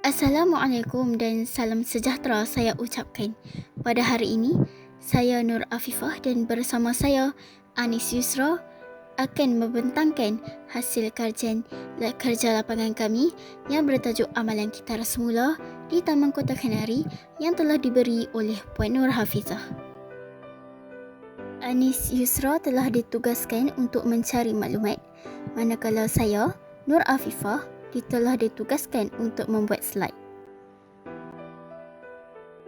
Assalamualaikum dan salam sejahtera saya ucapkan. Pada hari ini, saya Nur Afifah dan bersama saya Anis Yusra akan membentangkan hasil kajian kerja lapangan kami yang bertajuk Amalan Kita Semula di Taman Kota Kenari yang telah diberi oleh Puan Nur Hafizah. Anis Yusra telah ditugaskan untuk mencari maklumat, manakala saya, Nur Afifah, telah ditugaskan untuk membuat slide.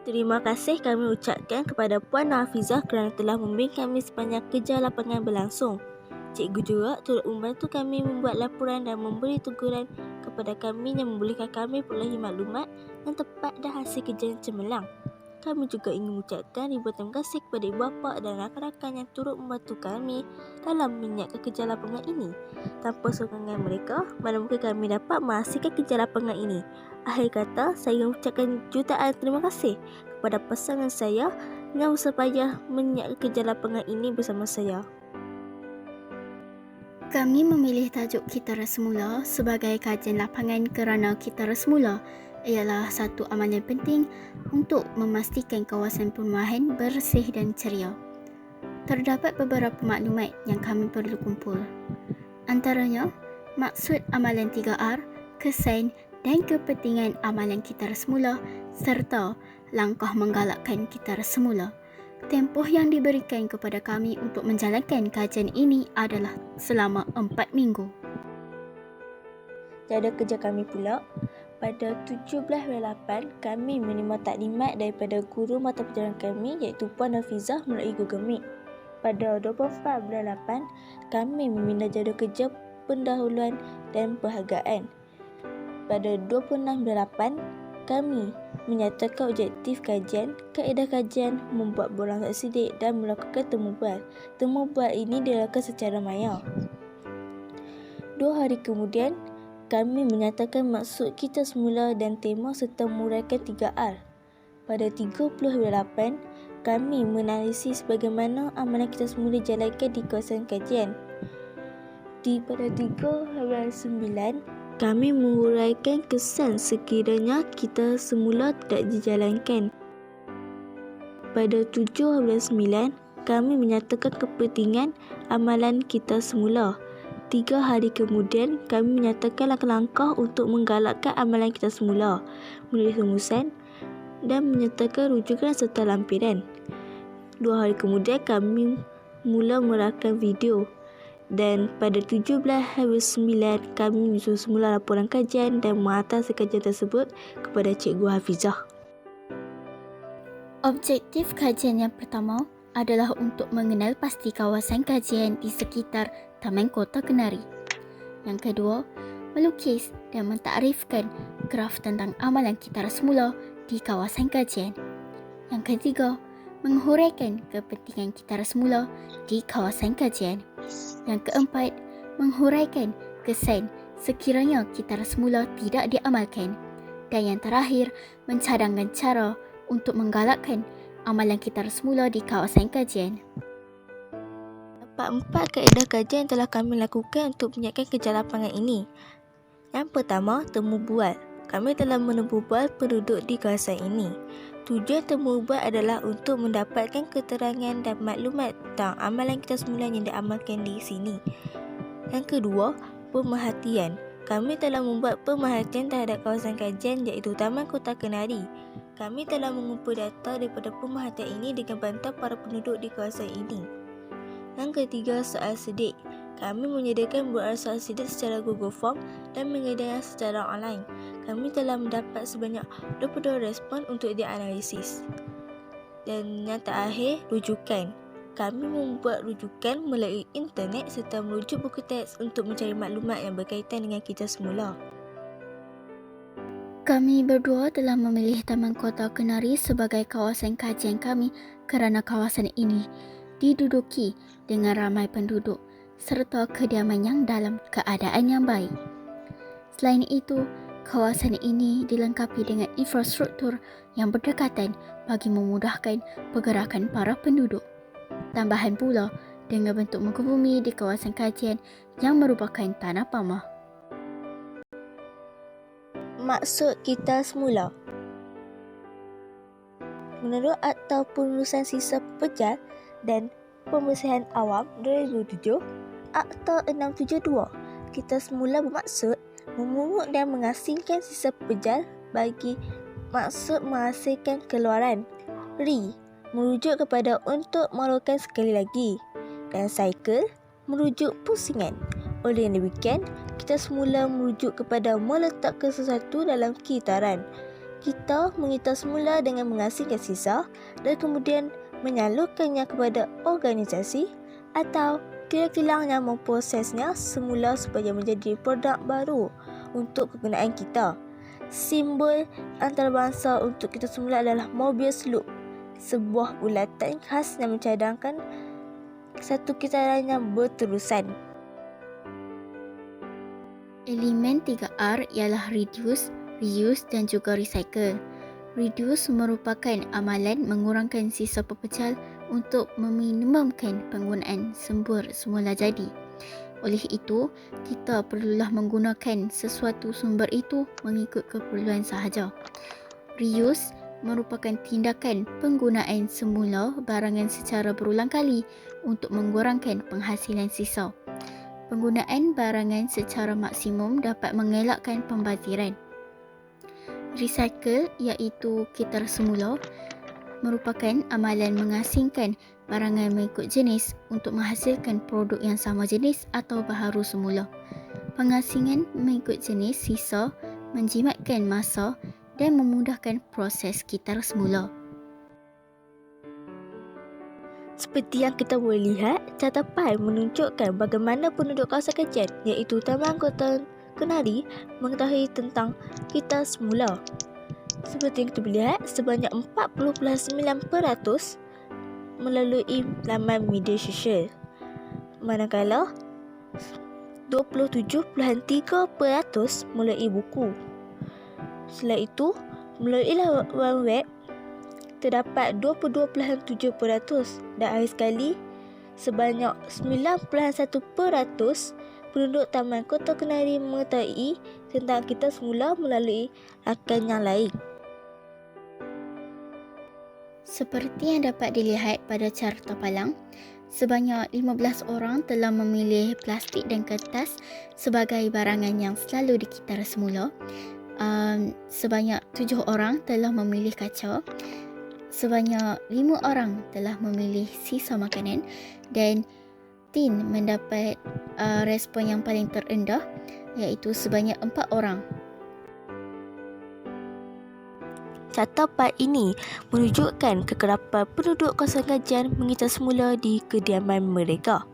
Terima kasih kami ucapkan kepada Puan Hafizah kerana telah membimbing kami sepanjang kerja lapangan berlangsung. Cikgu juga turut membantu kami membuat laporan dan memberi teguran kepada kami yang membolehkan kami perolehi maklumat yang tepat dan hasil kerja yang cemerlang. Kami juga ingin mengucapkan ribuan terima kasih kepada ibu bapa dan rakan-rakan yang turut membantu kami dalam menyiapkan kerja lapangan ini. Tanpa sokongan mereka, mana mungkin kami dapat menghasilkan kerja lapangan ini. Akhir kata, saya ingin mengucapkan jutaan terima kasih kepada pasangan saya yang bersusah menyiapkan kerja lapangan ini bersama saya. Kami memilih tajuk Kita Semula sebagai kajian lapangan kerana kita semula ialah satu amalan penting untuk memastikan kawasan perumahan bersih dan ceria. Terdapat beberapa maklumat yang kami perlu kumpul. Antaranya, maksud amalan 3R, kesan dan kepentingan amalan kita semula serta langkah menggalakkan kita semula. Tempoh yang diberikan kepada kami untuk menjalankan kajian ini adalah selama 4 minggu. Jadual kerja kami pula, pada 17/8 kami menerima taklimat daripada guru mata pelajaran kami iaitu Puan Hafizah melalui Google Meet. Pada 24/8 kami meminda jadual kerja pendahuluan dan perhargaan. Pada 26/8 kami menyatakan objektif kajian, kaedah kajian, membuat borang sidik dan melakukan temu bual. Temu bual ini dilakukan secara maya. 2 hari kemudian, kami menyatakan maksud kita semula dan tema serta menguraikan 3R. Pada 30/8, kami menanalisis bagaimana amalan kita semula dijalankan di kawasan kajian. Pada 3/9, kami menguraikan kesan sekiranya kita semula tidak dijalankan. Pada 7/9, kami menyatakan kepentingan amalan kita semula. 3 hari kemudian, kami menyatakan langkah-langkah untuk menggalakkan amalan kita semula, menulis rumusan dan menyatakan rujukan serta lampiran. 2 hari kemudian, kami mula merakam video. Dan pada 17/9 kami menyusun semula laporan kajian dan menghantar kajian tersebut kepada Cikgu Hafizah. Objektif kajian yang pertama adalah untuk mengenal pasti kawasan kajian di sekitar Taman Kota Kenari. Yang kedua, melukis dan mentakrifkan graf tentang amalan kita semula di kawasan kajian. Yang ketiga, menghuraikan kepentingan kita semula di kawasan kajian. Yang keempat, menghuraikan kesan sekiranya kita semula tidak diamalkan. Dan yang terakhir, mencadangkan cara untuk menggalakkan amalan kita semula di kawasan kajian. Empat kaedah kajian telah kami lakukan untuk menyiapkan kerja lapangan ini. Yang pertama, temu bual. Kami telah menempuh bual penduduk di kawasan ini. Tujuan temu bual adalah untuk mendapatkan keterangan dan maklumat tentang amalan kita semula yang diamalkan di sini. Yang kedua, pemerhatian. Kami telah membuat pemerhatian terhadap kawasan kajian iaitu Taman Kota Kenari. Kami telah mengumpul data daripada pemerhatian ini dengan bantuan para penduduk di kawasan ini. Yang ketiga, soal sidik. Kami menyediakan bualan soal sidik secara Google Form dan mengedarnya secara online. Kami telah mendapat sebanyak 22 respon untuk dianalisis. Dan yang terakhir, rujukan. Kami membuat rujukan melalui internet serta merujuk buku teks untuk mencari maklumat yang berkaitan dengan kita semula. Kami berdua telah memilih Taman Kota Kenari sebagai kawasan kajian kami kerana kawasan ini diduduki dengan ramai penduduk serta kediaman yang dalam keadaan yang baik. Selain itu, kawasan ini dilengkapi dengan infrastruktur yang berdekatan bagi memudahkan pergerakan para penduduk. Tambahan pula dengan bentuk muka bumi di kawasan kajian yang merupakan tanah pamah. maksud kita semula. Menurut Akta Pengurusan Sisa Pepejal dan Pembersihan Awam 2007, Akta 672, kita semula bermaksud memungut dan mengasingkan sisa pepejal bagi maksud menghasilkan keluaran. Merujuk kepada untuk melakukan sekali lagi, dan cycle merujuk pusingan. Oleh demikian, kita semula merujuk kepada meletakkan sesuatu dalam kitaran. Kita mengitar semula dengan mengasingkan sisa dan kemudian menyalurkannya kepada organisasi atau kilang-kilang yang memprosesnya semula supaya menjadi produk baru untuk kegunaan kita. Simbol antarabangsa untuk kita semula adalah Mobius Loop, sebuah bulatan khas yang mencadangkan satu kitaran yang berterusan. Elemen 3R ialah reduce, reuse dan juga recycle. Reduce merupakan amalan mengurangkan sisa pepejal untuk meminimumkan penggunaan sumber semula jadi. Oleh itu, kita perlulah menggunakan sesuatu sumber itu mengikut keperluan sahaja. Reuse merupakan tindakan penggunaan semula barangan secara berulang kali untuk mengurangkan penghasilan sisa. Penggunaan barangan secara maksimum dapat mengelakkan pembaziran. Recycle iaitu kitar semula merupakan amalan mengasingkan barangan mengikut jenis untuk menghasilkan produk yang sama jenis atau baharu semula. Pengasingan mengikut jenis sisa menjimatkan masa dan memudahkan proses kitar semula. Seperti yang kita boleh lihat, catapan menunjukkan bagaimana penduduk kawasan kajian iaitu Taman Kota Kenari mengetahui tentang kitar semula. Seperti yang kita boleh lihat, sebanyak 40.9% melalui laman media sosial, manakala 27.3% melalui buku. Selain itu, melalui laman web terdapat 22.7% dan akhir sekali sebanyak 9.1% penduduk Taman Kota Kenari mengetahui tentang kitar semula melalui rakan yang lain. Seperti yang dapat dilihat pada carta palang, sebanyak 15 orang telah memilih plastik dan kertas sebagai barangan yang selalu dikitar semula. Sebanyak 7 orang telah memilih kaca. Sebanyak 5 orang telah memilih sisa makanan dan tin mendapat respon yang paling terendah iaitu sebanyak 4 orang. Catapan ini menunjukkan kekerapan penduduk kawasan kajian mengitar semula di kediaman mereka.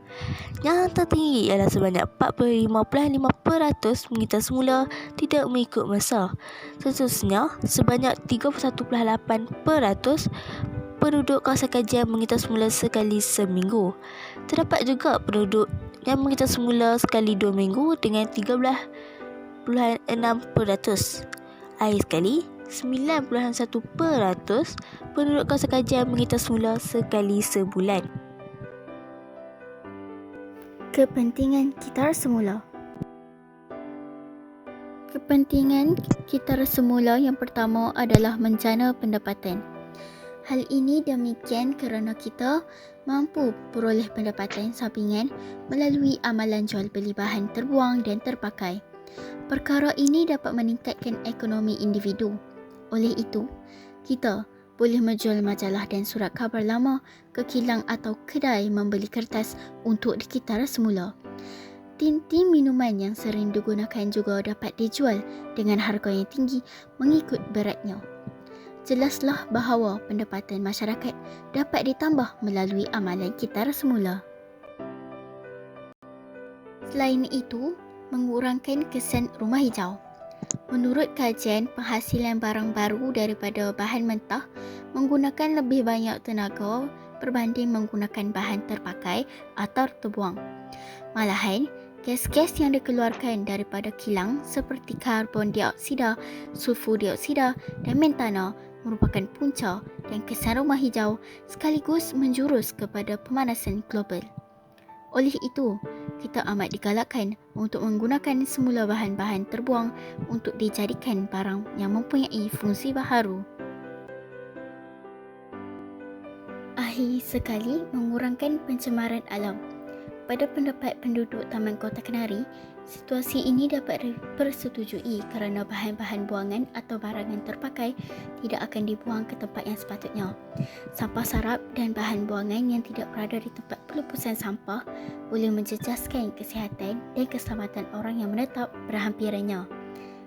Yang tertinggi ialah sebanyak 45.5% mengitar semula tidak mengikut masa. Seterusnya, sebanyak 31.8% penduduk kawasan kajian mengitar semula sekali seminggu. Terdapat juga penduduk yang mengitar semula sekali 2 minggu dengan 13.6%. Akhir sekali, 9.1% penduduk kawasan kajian mengitar semula sekali sebulan. Kepentingan kitar semula. Kepentingan kitar semula yang pertama adalah menjana pendapatan. Hal ini demikian kerana kita mampu peroleh pendapatan sampingan melalui amalan jual beli bahan terbuang dan terpakai. Perkara ini dapat meningkatkan ekonomi individu. Oleh itu, kita boleh menjual majalah dan surat khabar lama ke kilang atau kedai membeli kertas untuk dikitar semula. Tin-tin minuman yang sering digunakan juga dapat dijual dengan harga yang tinggi mengikut beratnya. Jelaslah bahawa pendapatan masyarakat dapat ditambah melalui amalan kitar semula. Selain itu, mengurangkan kesan rumah hijau. Menurut kajian, penghasilan barang baru daripada bahan mentah menggunakan lebih banyak tenaga berbanding menggunakan bahan terpakai atau terbuang. Malahan, gas-gas yang dikeluarkan daripada kilang seperti karbon dioksida, sulfur dioksida dan metana merupakan punca dan kesan rumah hijau sekaligus menjurus kepada pemanasan global. Oleh itu, kita amat digalakkan untuk menggunakan semula bahan-bahan terbuang untuk dijadikan barang yang mempunyai fungsi baharu. Akhir sekali, mengurangkan pencemaran alam. Pada pendapat penduduk Taman Kota Kenari, situasi ini dapat dipersetujui kerana bahan-bahan buangan atau barang yang terpakai tidak akan dibuang ke tempat yang sepatutnya. Sampah sarap dan bahan buangan yang tidak berada di tempat pelepasan sampah boleh menjejaskan kesihatan dan keselamatan orang yang menetap berhampirannya.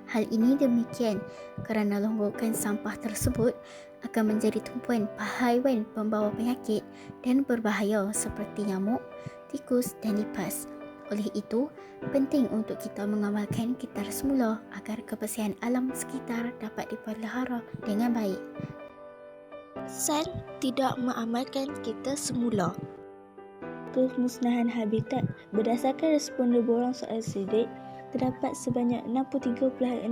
Hal ini demikian kerana longgokan sampah tersebut akan menjadi tumpuan haiwan pembawa penyakit dan berbahaya seperti nyamuk, tikus dan lipas. Oleh itu, penting untuk kita mengamalkan kitar semula agar kebersihan alam sekitar dapat dipelihara dengan baik. Pesan tidak mengamalkan kitar semula. Pemusnahan habitat. Berdasarkan respon borang soal sidik, terdapat sebanyak 63.6%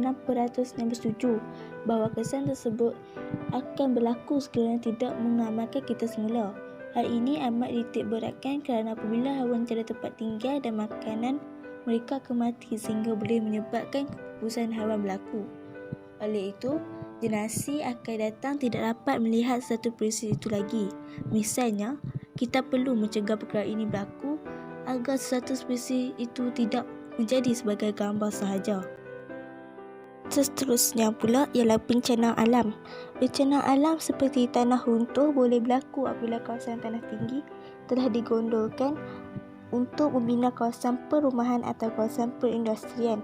yang bersetuju bahawa kesan tersebut akan berlaku sekiranya tidak mengamalkan kitar semula. Hal ini amat ditikberatkan kerana apabila haiwan tiada tempat tinggal dan makanan, mereka akan mati sehingga boleh menyebabkan kepupusan haiwan berlaku. Oleh itu, generasi akan datang tidak dapat melihat satu peristiwa itu lagi. Misalnya, kita perlu mencegah perkara ini berlaku agar sesuatu spesies itu tidak menjadi sebagai gambar sahaja. Seterusnya pula ialah bencana alam. Bencana alam seperti tanah runtuh boleh berlaku apabila kawasan tanah tinggi telah digondolkan untuk membina kawasan perumahan atau kawasan perindustrian.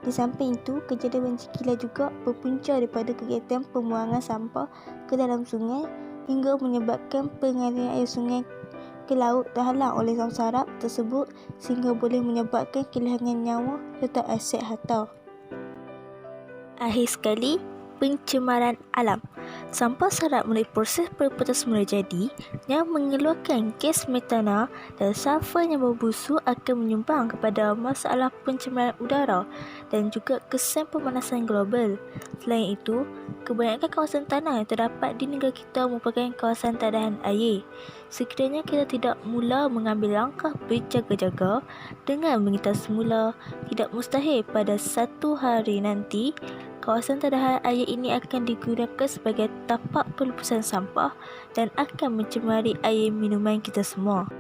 Di samping itu, kejadian banjir kilat juga berpunca daripada kegiatan pembuangan sampah ke dalam sungai hingga menyebabkan pengaliran air sungai ke laut terhalang oleh sampah sarap tersebut sehingga boleh menyebabkan kehilangan nyawa serta aset harta. Akhir sekali, pencemaran alam. Sampah sarap melalui proses pelepasan semula jadi yang mengeluarkan gas metana dan sulfur yang berbusuk akan menyumbang kepada masalah pencemaran udara dan juga kesan pemanasan global. Selain itu, kebanyakan kawasan tanah yang terdapat di negara kita merupakan kawasan tadahan air. Sekiranya kita tidak mula mengambil langkah berjaga-jaga dengan mengitar semula, tidak mustahil pada satu hari nanti kawasan tadahan air ini akan digunakan sebagai tapak pelepasan sampah dan akan mencemari air minuman kita semua.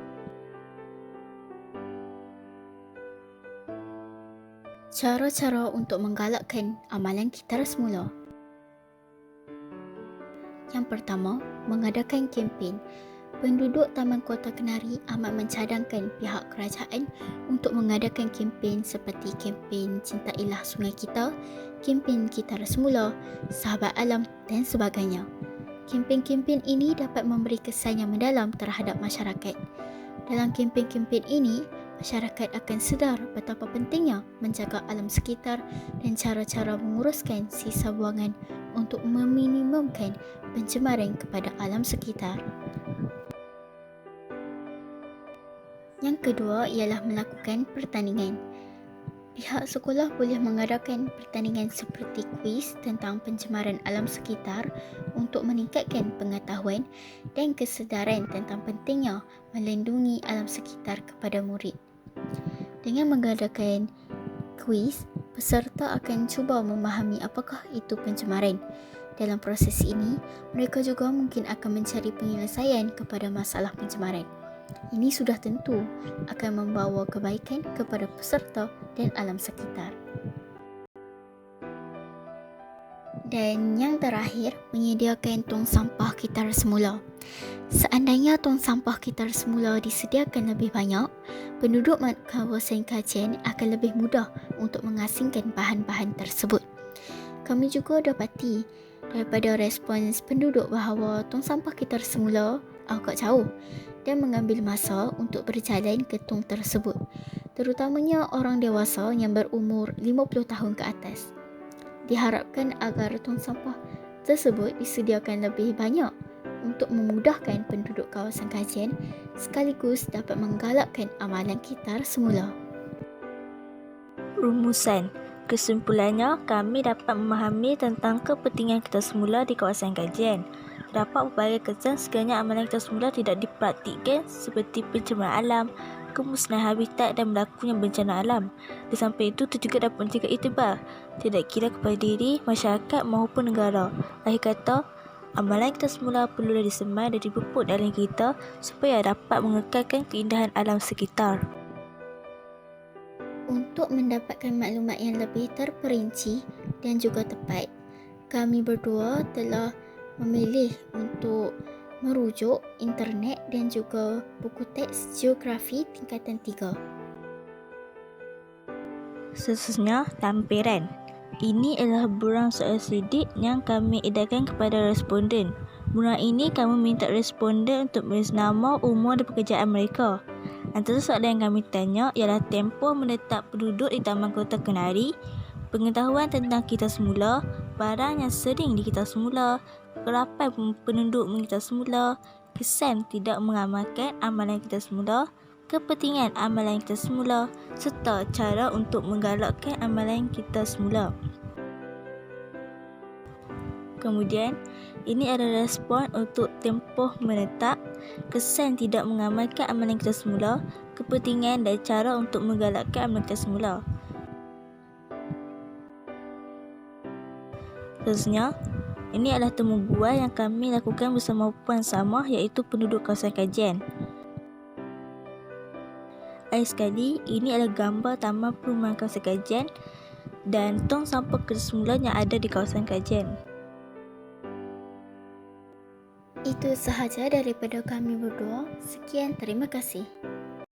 Cara-cara untuk menggalakkan amalan kitar semula. Yang pertama, mengadakan kempen. Penduduk Taman Kota Kenari amat mencadangkan pihak kerajaan untuk mengadakan kempen seperti kempen Cintailah Sungai Kita, kempen Kitar Semula, Sahabat Alam dan sebagainya. Kempen-kempen ini dapat memberi kesan yang mendalam terhadap masyarakat. Dalam kempen-kempen ini, masyarakat akan sedar betapa pentingnya menjaga alam sekitar dan cara-cara menguruskan sisa buangan untuk meminimumkan pencemaran kepada alam sekitar. Yang kedua ialah melakukan pertandingan. Pihak sekolah boleh mengadakan pertandingan seperti kuis tentang pencemaran alam sekitar untuk meningkatkan pengetahuan dan kesedaran tentang pentingnya melindungi alam sekitar kepada murid. Dengan mengadakan kuis, peserta akan cuba memahami apakah itu pencemaran. Dalam proses ini, mereka juga mungkin akan mencari penyelesaian kepada masalah pencemaran. Ini sudah tentu akan membawa kebaikan kepada peserta dan alam sekitar. Dan yang terakhir, menyediakan tong sampah kitar semula. Seandainya tong sampah kitar semula disediakan lebih banyak, penduduk kawasan kajian akan lebih mudah untuk mengasingkan bahan-bahan tersebut. Kami juga dapati daripada respons penduduk bahawa tong sampah kitar semula agak jauh dan mengambil masa untuk berjalan ke tong tersebut, terutamanya orang dewasa yang berumur 50 tahun ke atas. Diharapkan agar tong sampah tersebut disediakan lebih banyak untuk memudahkan penduduk kawasan kajian sekaligus dapat menggalakkan amalan kitar semula. Rumusan. Kesimpulannya, kami dapat memahami tentang kepentingan kitar semula di kawasan kajian. Terdapat berbagai kesan sekiranya amalan kitar semula tidak dipraktikkan seperti pencemaran alam, kemusnahan habitat dan berlakunya bencana alam. Di samping itu juga dapat menjaga iktibar, tidak kira kepada diri, masyarakat maupun negara. Akhir kata, amalan kita semula perlu disemai dan dipupuk dalam kita supaya dapat mengekalkan keindahan alam sekitar. Untuk mendapatkan maklumat yang lebih terperinci dan juga tepat, kami berdua telah memilih untuk merujuk internet dan juga buku teks geografi tingkatan 3. Seterusnya, lampiran. Ini adalah burang soal sidik yang kami edarkan kepada responden. Burang ini kami minta responden untuk menulis nama, umur dan pekerjaan mereka. Antara soalan yang kami tanya ialah tempoh menetap penduduk di Taman Kota Kenari, pengetahuan tentang kita semula, barang yang sering di kita semula, kerapan penduduk kita semula, kesan tidak mengamalkan amalan kita semula, kepentingan amalan kita semula, serta cara untuk menggalakkan amalan kita semula. Kemudian, ini adalah respon untuk tempoh menetap, kesan tidak mengamalkan amalan kita semula, kepentingan dan cara untuk menggalakkan amalan kita semula. Seterusnya, ini adalah temu bual yang kami lakukan bersama Puan Samah iaitu penduduk kawasan kajian. Akhir sekali, ini adalah gambar taman perumahan kawasan kajian dan tong sampah kesemula yang ada di kawasan kajian. Itu sahaja daripada kami berdua. Sekian, terima kasih.